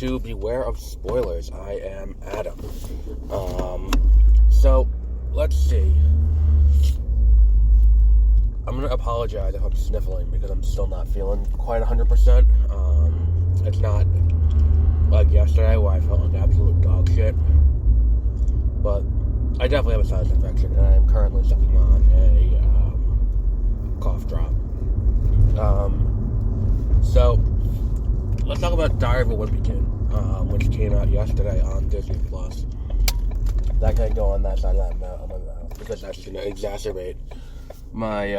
to Beware of Spoilers. I am Adam. So, let's see. I'm going to apologize if I'm sniffling because I'm still not feeling quite 100%. It's not like yesterday where I felt like absolute dog shit. But I definitely have a sinus infection, and I am currently sucking on a cough drop. So, let's talk about Diary of a Wimpy Kid, which came out yesterday on Disney+. That can't go on that side of my mouth because that's going to exacerbate my,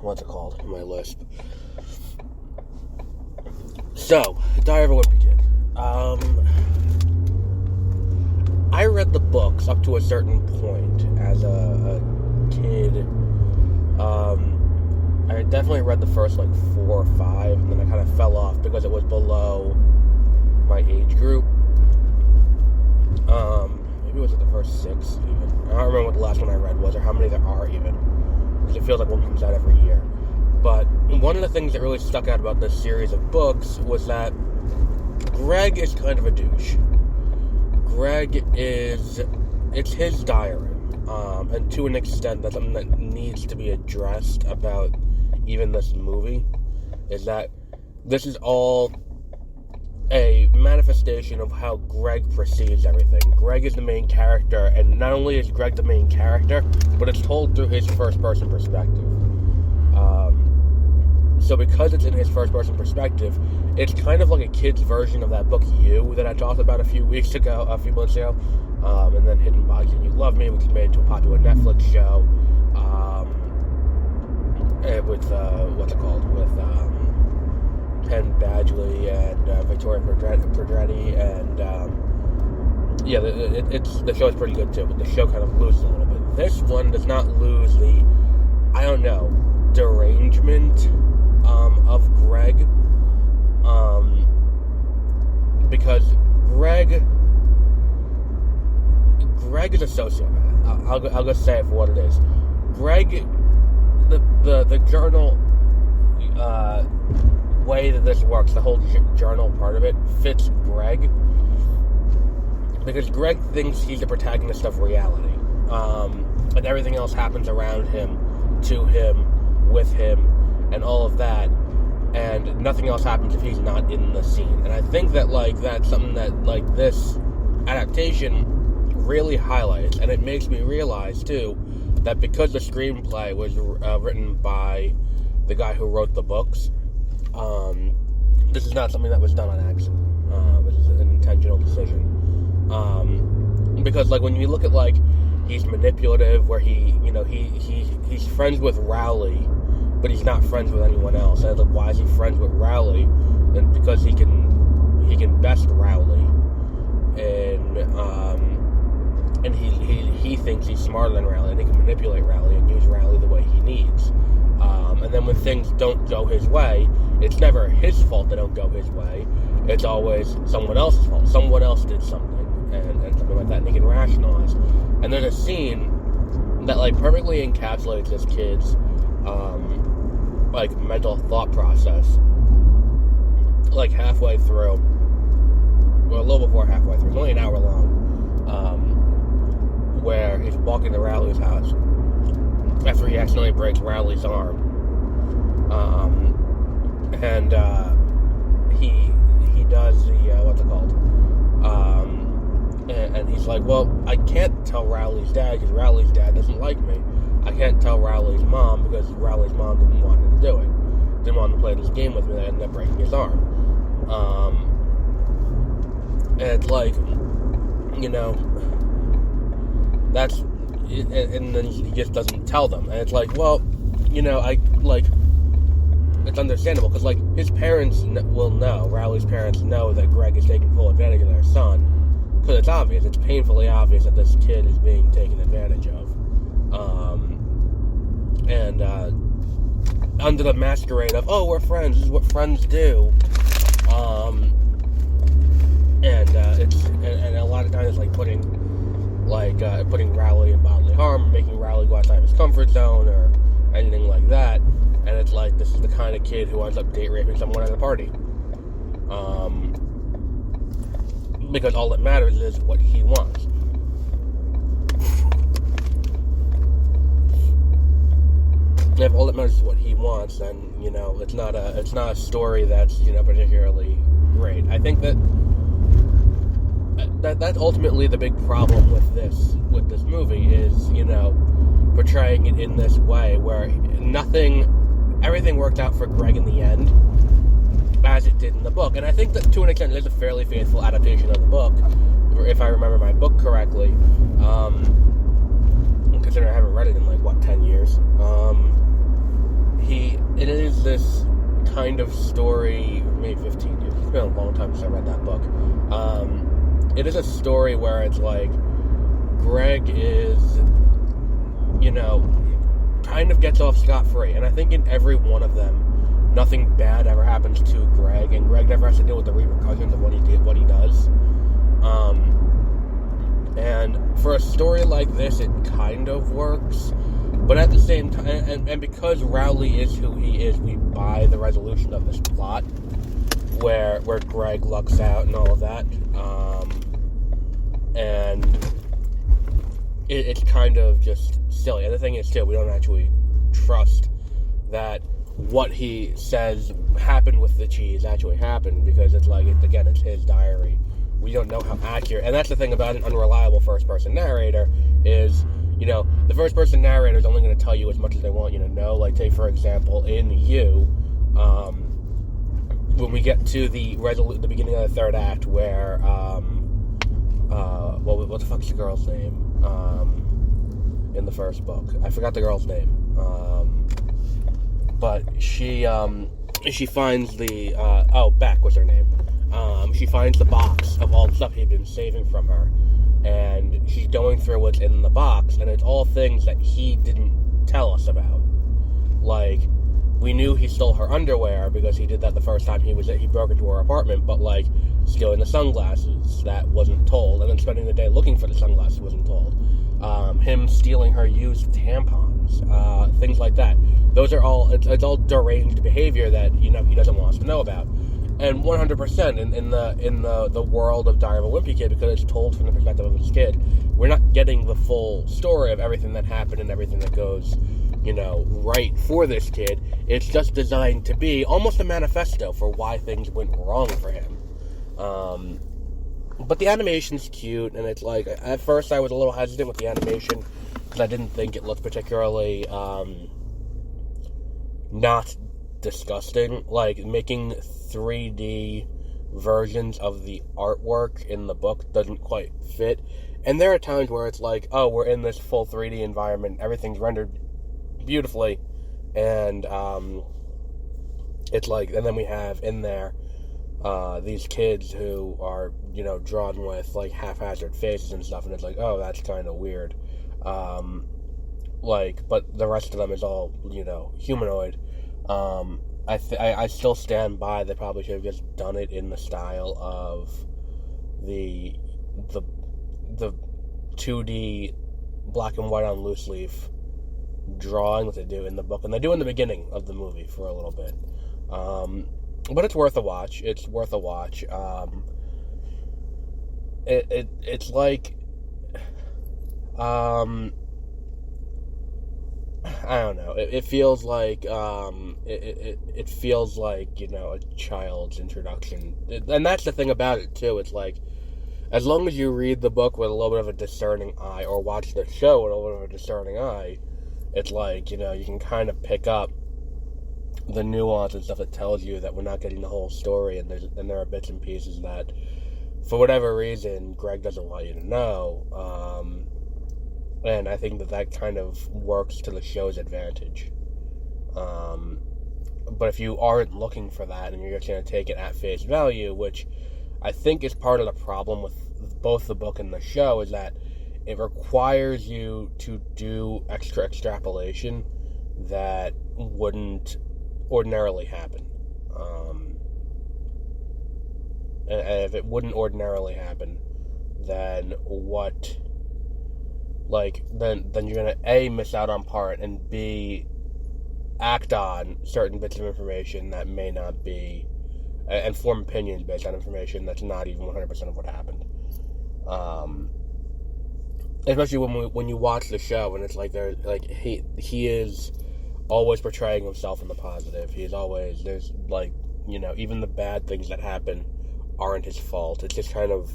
my lisp. So, Diary of a Wimpy Kid. I read the books up to a certain point as a kid. I definitely read the first, 4 or 5, and then I kind of fell off because it was below my age group. Maybe it was the first 6, even. I don't remember what the last one I read was, or how many there are, even. Because it feels like one comes out every year. But one of the things that really stuck out about this series of books was that Greg is kind of a douche. It's his diary. And to an extent, that's something that needs to be addressed about even this movie, is that this is all a manifestation of how Greg perceives everything. Greg is the main character, and not only is Greg the main character, but it's told through his first-person perspective. So because it's in his first-person perspective, it's kind of like a kid's version of that book, You, that I talked about a few months ago, and then Hidden Bodies and You Love Me, which is made into a popular Netflix show, with Penn Badgley and Victoria Pedretti, and the show is pretty good too, but the show kind of loses a little bit. This one does not lose the, derangement of Greg, because Greg is a sociopath. I'll just say it for what it is. Greg, the journal way that this works, the whole journal part of it, fits Greg, because Greg thinks he's the protagonist of reality, and everything else happens around him, to him, with him, and all of that, and nothing else happens if he's not in the scene. And I think that, that's something that, this adaptation really highlights, and it makes me realize, too, that because the screenplay was written by the guy who wrote the books, this is not something that was done on accident. This is an intentional decision. Because, when you look at, he's manipulative, where he's friends with Rowley, but he's not friends with anyone else. And why is he friends with Rowley? And because he can best Rowley, and he thinks he's smarter than Rowley, and he can manipulate Rowley and use Rowley the way he needs. And then when things don't go his way, it's never his fault they don't go his way. It's always someone else's fault. Someone else did something, and something like that, and he can rationalize. And there's a scene that, perfectly encapsulates this kid's, mental thought process. Halfway through, or a little before halfway through, it's only an hour long, where he's walking to Rowley's house after he accidentally breaks Rowley's arm. And he does the, and he's like, well, I can't tell Rowley's dad because Rowley's dad doesn't like me. I can't tell Rowley's mom because Rowley's mom didn't want him to do it. Didn't want him to play this game with me, and I ended up breaking his arm. And it's that's, and then he just doesn't tell them. And it's it's understandable, because, his parents will know, Rowley's parents know that Greg is taking full advantage of their son, because it's obvious, it's painfully obvious that this kid is being taken advantage of. Under the masquerade of, oh, we're friends, this is what friends do, and a lot of times it's putting Rowley in bodily harm, making Rowley go outside of his comfort zone, or anything like that. And it's this is the kind of kid who ends up date raping someone at a party. because all that matters is what he wants. If all that matters is what he wants, then, you know, it's not a story that's, you know, particularly great. I think that's ultimately the big problem with this movie is, you know, portraying it in this way where everything worked out for Greg in the end as it did in the book. And I think that to an extent it is a fairly faithful adaptation of the book, if I remember my book correctly, considering I haven't read it in 10 years. It is this kind of story, maybe 15 years. It's been a long time since I read that book. It is a story where it's like Greg is, you know, kind of gets off scot-free. And I think in every one of them, nothing bad ever happens to Greg, and Greg never has to deal with the repercussions of what he does. And for a story like this, it kind of works. But at the same time, and because Rowley is who he is, we buy the resolution of this plot, where Greg lucks out and all of that. And it's kind of just silly. And the thing is, too, we don't actually trust that what he says happened with the cheese actually happened, because it's his diary. We don't know how accurate, and that's the thing about an unreliable first-person narrator is, you know, the first-person narrator is only going to tell you as much as they want you to know. Like, take, for example, in You, when we get to the beginning of the third act where, what the fuck's the girl's name, in the first book? I forgot the girl's name, but she finds Beck was her name. She finds the box of all the stuff he'd been saving from her, and she's going through what's in the box, and it's all things that he didn't tell us about. Like, we knew he stole her underwear because he did that the first time he broke into her apartment, but stealing the sunglasses, that wasn't told, and then spending the day looking for the sunglasses wasn't told. Him stealing her used tampons, things like that. Those are all, it's all deranged behavior that, you know, he doesn't want us to know about. And 100% in the world of Diary of a Wimpy Kid, because it's told from the perspective of his kid, we're not getting the full story of everything that happened and everything that goes, you know, right for this kid. It's just designed to be almost a manifesto for why things went wrong for him. But the animation's cute, and it's at first I was a little hesitant with the animation, because I didn't think it looked particularly, not disgusting. Making 3D versions of the artwork in the book doesn't quite fit, and there are times where it's we're in this full 3D environment, everything's rendered beautifully, and it's and then we have in there these kids who are, you know, drawn with haphazard faces and stuff, and it's that's kind of weird, but the rest of them is all, you know, humanoid. I still stand by they probably should have just done it in the style of the 2D black and white on loose leaf drawing that they do in the book, and they do in the beginning of the movie for a little bit. But it's worth a watch. It's worth a watch. It's I don't know. It feels it feels like, you know, a child's introduction. And that's the thing about it, too. It's as long as you read the book with a little bit of a discerning eye, or watch the show with a little bit of a discerning eye, it's you know, you can kind of pick up the nuance and stuff that tells you that we're not getting the whole story, and there are bits and pieces that, for whatever reason, Greg doesn't want you to know. And I think that kind of works to the show's advantage. But if you aren't looking for that, and you're just going to take it at face value, which I think is part of the problem with both the book and the show, is that it requires you to do extra extrapolation that wouldn't ordinarily happen. And if it wouldn't ordinarily happen, then what... then you're going to, A, miss out on part, and B, act on certain bits of information that may not be, and form opinions based on information that's not even 100% of what happened. Especially when you watch the show and it's like he is always portraying himself in the positive. He's always, there's like, even the bad things that happen aren't his fault. It's just kind of,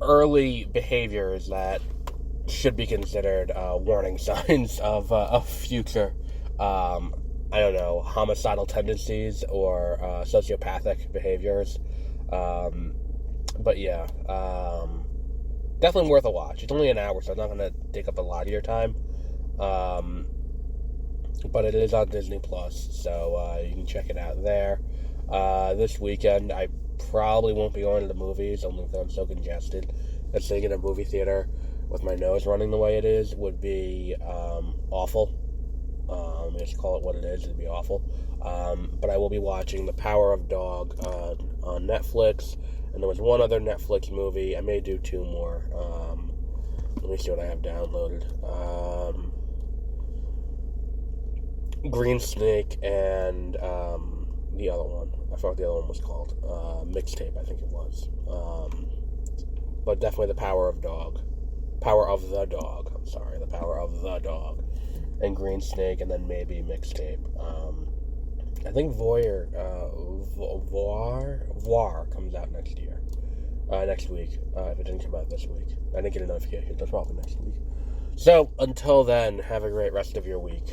early behaviors that should be considered warning signs of future, homicidal tendencies or sociopathic behaviors. But yeah, definitely worth a watch. It's only an hour, so it's not going to take up a lot of your time. But it is on Disney Plus, so you can check it out there. This weekend, I probably won't be going to the movies, only because I'm so congested. And sitting in a movie theater with my nose running the way it is would be awful. Just call it what it is. It'd be awful. But I will be watching The Power of Dog on Netflix. And there was one other Netflix movie. I may do two more. Let me see what I have downloaded. Green Snake and the other one. I forgot what the other one was called. Mixtape, I think it was. But definitely The Power of Dog. Power of the Dog. I'm sorry. The Power of the Dog. And Green Snake, and then maybe Mixtape. I think Voir comes out next week. If it didn't come out this week. I didn't get a notification. That's probably next week. So, until then, have a great rest of your week.